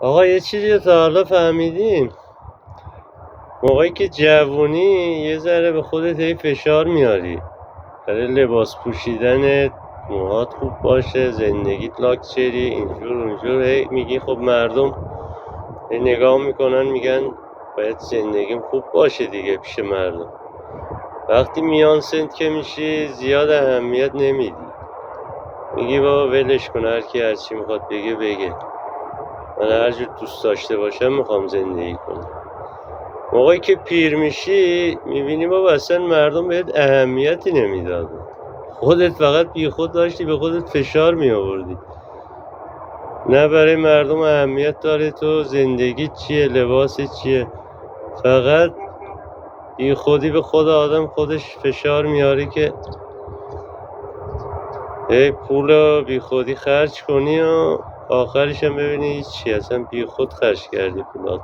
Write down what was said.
آقا یه چیزی رو تا حالا فهمیدیم؟ موقعی که جوونی یه ذره به خودت هی فشار میاری برای لباس پوشیدنت، موهات خوب باشه، زندگیت لاکچری، اینجور اونجور. هی میگی خب مردم هی نگاه میکنن میگن باید زندگیم خوب باشه دیگه پیش مردم. وقتی میان سنت که میشی زیاد اهمیت نمیدی، میگی بابا ولش کن، هر کی هر چی میخواد بگه. من هر جور دوست داشته باشم میخوام زندگی کنم. موقعی که پیر میشی میبینی بابا اصلا مردم بهت اهمیتی نمیدادن، خودت فقط بی خود داشتی به خودت فشار می آوردی. نه برای مردم اهمیت داره تو زندگی چیه، لباس چیه، فقط بی خودی به خود آدم خودش فشار میاره که پول رو بی خودی خرج کنی و آخرش هم ببینی هیچی، اصلا بی خود خرج کردی پولات.